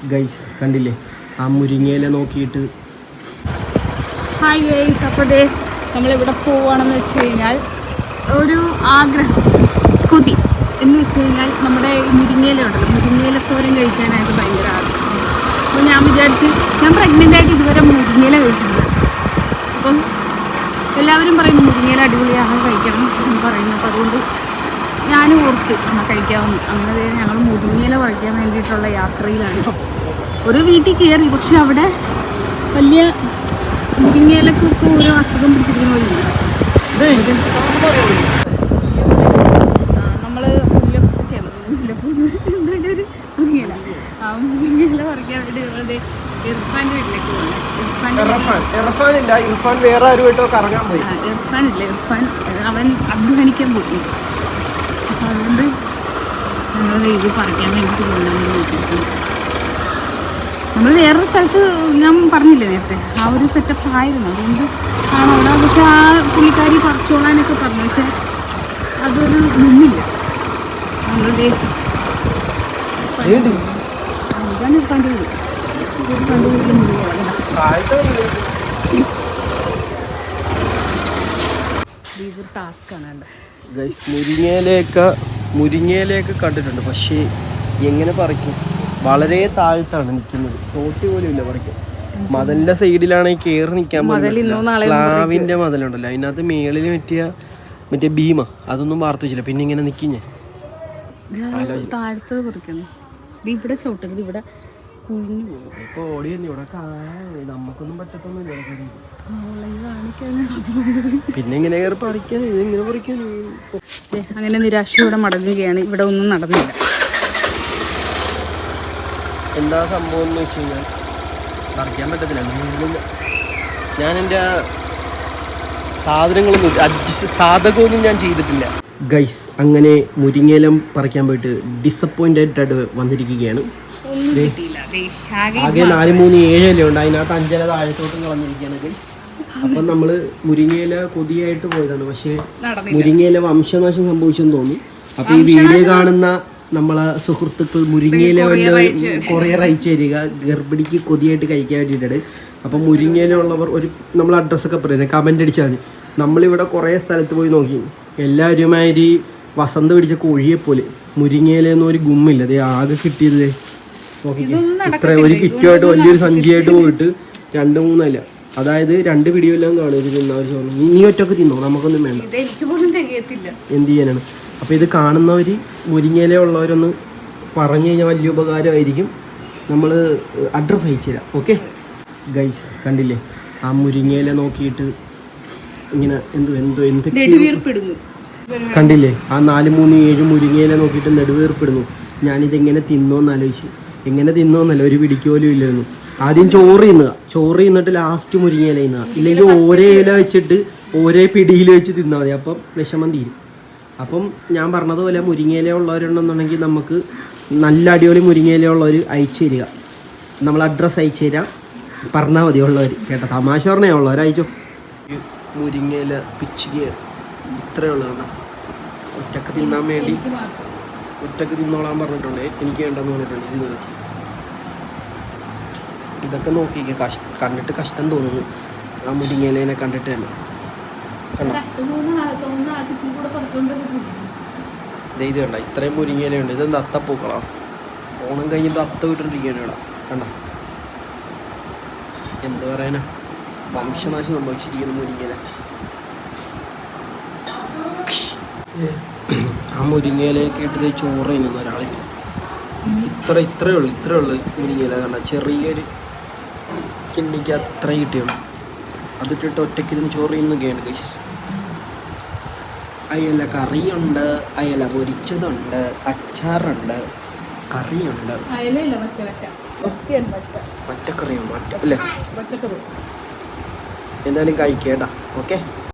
Guys കണ്ടില്ലേ ആ മുരിങ്ങയില നോക്കിയിട്ട്. ഹായ് ഗൈസ്, അപ്പോൾ ദേ നമ്മളിവിടെ പോവുകയാണെന്ന് വെച്ച് കഴിഞ്ഞാൽ ഒരു ആഗ്രഹം, കൊതി എന്ന് വെച്ച് കഴിഞ്ഞാൽ നമ്മുടെ മുരിങ്ങയില ഉണ്ടല്ലോ, മുരിങ്ങയില തോരൻ കഴിക്കാനായിട്ട് ഭയങ്കര ആഗ്രഹം. അപ്പോൾ ഞാൻ വിചാരിച്ച്, ഞാൻ പ്രഗ്നൻ്റ് ആയിട്ട് ഇതുവരെ മുരിങ്ങയില കഴിച്ചിട്ടുണ്ട്. അപ്പം എല്ലാവരും പറയുന്നു മുരിങ്ങയില അടിപൊളിയാണ്, കഴിക്കണം എന്ന് പറയുന്നു. അപ്പോൾ അതുകൊണ്ട് ഞാനും ഓർത്ത് എന്നാൽ കഴിക്കാവുന്നു. അങ്ങനെ ഞങ്ങൾ മുരിങ്ങയില കഴിക്കാൻ വേണ്ടിയിട്ടുള്ള യാത്രയിലാണ്. ഒരു വീട്ടിൽ കയറി, പക്ഷെ അവിടെ വലിയ മുരിങ്ങയിലക്കൊക്കെ ഓരോ അസുഖം പിടിച്ചിരിക്കുന്ന പോലെ നമ്മൾ മുരിങ്ങയില മുരിങ്ങയില പറിക്കാൻ വേണ്ടി നമ്മളുടെ ഇർഫാൻ്റെ വീട്ടിലേക്ക് ഇർഫാൻ വേറെ ആരുമായിട്ടോ കറങ്ങാൻ പോയി. ഇർഫാൻ അവൻ അധ്വാനിക്കാൻ പോയി. അപ്പം അതുകൊണ്ട് ഞങ്ങൾ ഇത് പറിക്കാൻ വേണ്ടിയിട്ട് കൊണ്ടുവന്ന് നോക്കിയിട്ടുണ്ട്. നമ്മൾ വേറൊരു സ്ഥലത്ത് ഞാൻ പറഞ്ഞില്ലേ നേരത്തെ, ആ ഒരു സെറ്റപ്പ് ആയിരുന്നു. അതുകൊണ്ട് ആണ് അവിടെ. പക്ഷെ ആ പുള്ളിക്കാരി പറിച്ചോളാനൊക്കെ പറഞ്ഞു, പക്ഷെ അതൊരു നിന്നില്ല. നമ്മളുടെ ഇതാണ് ഇർഫാൻ്റെ വീട്. ഇർഫാൻ്റെ വീട്ടിൽ ഇതൊരു ടാസ്ക്കാണ് കണ്ടത്. ഗൈസ് മുരിങ്ങയിലയൊക്കെ കണ്ടിട്ടുണ്ട്, പക്ഷേ എങ്ങനെ പറിക്കും? വളരെ താഴ്ത്താണ് നിൽക്കുന്നത്, തോട്ടി പോലും ഇല്ല പറിക്കാൻ. മതലിന്റെ സൈഡിലാണെങ്കിൽ കയറി നിൽക്കാൻ പറ്റില്ല. സ്ലാവിന്റെ മതലുണ്ടല്ലോ, അതിനകത്ത് മേളിൽ മറ്റേ ഭീമ അതൊന്നും വാർത്തു വെച്ചില്ല. പിന്നെ ഇങ്ങനെ നിൽക്കും ഞാൻ താഴത്തത് പറിക്കുന്നു. ഇവിടെ ചോട്ടരുത്, ഇവിടെ കുഴിഞ്ഞു പോകും. ഇപ്പൊ ഓടി ഇവിടെ നമുക്കൊന്നും പറ്റത്തൊന്നുമില്ല. പിന്നെ ഇങ്ങനെ കയറി പറിക്കാൻ, ഇതെങ്ങനെ പറിക്കാൻ? അങ്ങനെ നിരാശയോടെ മടങ്ങുകയാണ്. ഇവിടെ ഒന്നും നടന്നില്ല. എന്താ സംഭവം എന്ന് വെച്ച് കഴിഞ്ഞാൽ പറിക്കാൻ പറ്റത്തില്ല. ഞാൻ എൻ്റെ സാധകമൊന്നും ഞാൻ ചെയ്തിട്ടില്ല. ഗൈസ് അങ്ങനെ മുരിങ്ങയിലം പറിക്കാൻ പോയിട്ട് ഡിസപ്പോയിൻറ്റഡ് ആയിട്ട് വന്നിരിക്കുകയാണ്. ആകെ 4, 3, 7 ഇല ഉണ്ട്, അതിനകത്ത് 5 ഇല താഴത്തോട്ടും കളഞ്ഞിരിക്കുകയാണ് ഗൈസ്. അപ്പം നമ്മൾ മുരിങ്ങയില കൊതിയായിട്ട് പോയതാണ്, പക്ഷേ മുരിങ്ങയില വംശനാശം സംഭവിച്ചെന്ന് തോന്നുന്നു. അപ്പോൾ ഈ വീഡിയോ കാണുന്ന നമ്മളെ സുഹൃത്തുക്കൾ മുരിങ്ങയില കൊറിയർ അയച്ചു തരിക, ഗർഭിണിക്ക് കൊതിയായിട്ട് കഴിക്കാൻ വേണ്ടിയിട്ടാണ്. അപ്പം മുരിങ്ങയില ഉള്ളവർ നമ്മൾ അഡ്രസ്സൊക്കെ പറയുന്നത് കമൻ്റ് അടിച്ചാൽ മതി. നമ്മളിവിടെ കുറേ സ്ഥലത്ത് പോയി നോക്കി, എല്ലാവരുമാതിരി വസന്ത പിടിച്ച കോഴിയെപ്പോലെ മുരിങ്ങയിലൊന്നും ഒരു ഗുമ്മില്ല. അതേ ആകെ കിട്ടിയത് നോക്കി, ഇത്ര ഒരു കിറ്റുമായിട്ട് വലിയൊരു സഞ്ചിയായിട്ട് പോയിട്ട് 2-3 ഇല, അതായത് 2 പിടിയോ എല്ലാം കാണും. ഇത് തിന്നവർ തോന്നുന്നു, നീ ഒറ്റക്ക് തിന്നോ, നമുക്കൊന്നും വേണ്ട, എന്ത് ചെയ്യാനാണ്. അപ്പോൾ ഇത് കാണുന്നവർ മുരിങ്ങയില ഉള്ളവരൊന്ന് പറഞ്ഞു കഴിഞ്ഞാൽ വലിയ ഉപകാരമായിരിക്കും. നമ്മൾ അഡ്രസ്സ് അയച്ചു തരാം. ഓക്കെ ഗൈസ് കണ്ടില്ലേ ആ മുരിങ്ങയില നോക്കിയിട്ട് ഇങ്ങനെ കണ്ടില്ലേ ആ 4, 3, 7 മുരിങ്ങയില നോക്കിയിട്ട് നെടുവേർപ്പെടുന്നു. ഞാനിതെങ്ങനെ തിന്നോന്ന് ആലോചിച്ച്, എങ്ങനെ തിന്നോന്നല്ല, ഒരു പിടിക്കോലും ഇല്ലായിരുന്നു. ആദ്യം ചോറ് തിന്നിട്ട് ലാസ്റ്റ് മുരിങ്ങയില തിന്നുക, ഇല്ലെങ്കിൽ ഓരോ ഇല വെച്ചിട്ട് ഓരോ പിടിയിൽ വെച്ച് തിന്നാൽ മതി, അപ്പം വിഷമം തീരും. അപ്പം ഞാൻ പറഞ്ഞതുപോലെ മുരിങ്ങയില ഉള്ളവരുണ്ടെന്നുണ്ടെങ്കിൽ നമുക്ക് നല്ല അടിപൊളി മുരിങ്ങയില ഉള്ളവർ അയച്ചു തരിക, നമ്മൾ അഡ്രസ്സ് അയച്ചു തരാം, പറഞ്ഞാൽ മതി ഉള്ളവർ കേട്ടോ. തമാശ പറഞ്ഞാൽ ഉള്ളവർ അയച്ചോ. മുരിങ്ങയില പിച്ചുകയാണ്, ഇത്രയേ ഉള്ളൂ കേട്ടോ. ഒറ്റക്ക് തിന്നാൻ വേണ്ടി ഒറ്റക്ക് തിന്നോളാൻ പറഞ്ഞിട്ടുണ്ട്, എനിക്ക് വേണ്ടെന്ന് പറഞ്ഞിട്ടുണ്ട്. ഇതൊക്കെ നോക്കിക്കേ, കണ്ടിട്ട് കഷ്ടം തോന്നുന്നു ആ മുരിങ്ങയിലേനെ കണ്ടിട്ട് തന്നെ. ഇത് കണ്ട ഇത്രയും മുരിങ്ങയിലുണ്ട്. ഇതെന്താ അത്തപ്പൂക്കളാണ്, ഓണം കഴിഞ്ഞിട്ട് അത്ത വിട്ടിരിക്കുകയാണ് ഇവിടെ. കണ്ട എന്ത് പറയാനാ, വംശനാശം സംഭവിച്ചിരിക്കുന്നു മുരിങ്ങയില. ആ മുരിങ്ങയിലേക്ക് ഇട്ട് ചോറ് തിന്നുന്ന ഒരാളില്ല. ഇത്രയേ ഉള്ളൂ മുരിങ്ങയില. കണ്ട ചെറിയൊരു കിണ്ണിക്കകത്ത് ഇത്രയും കിട്ടിയുള്ളൂ. അതിട്ടിട്ട് ഒറ്റക്കിരുന്ന് ചോറ് തിന്നുകയാണ് ഗൈസ്. അയല കറിയുണ്ട്, അയല പൊരിച്ചതുണ്ട്, അച്ചാറുണ്ട്, കറിയുണ്ട്, പച്ചക്കറിയുണ്ട് അല്ലേ. എന്തായാലും കഴിക്കേട്ടാ. ഓക്കെ.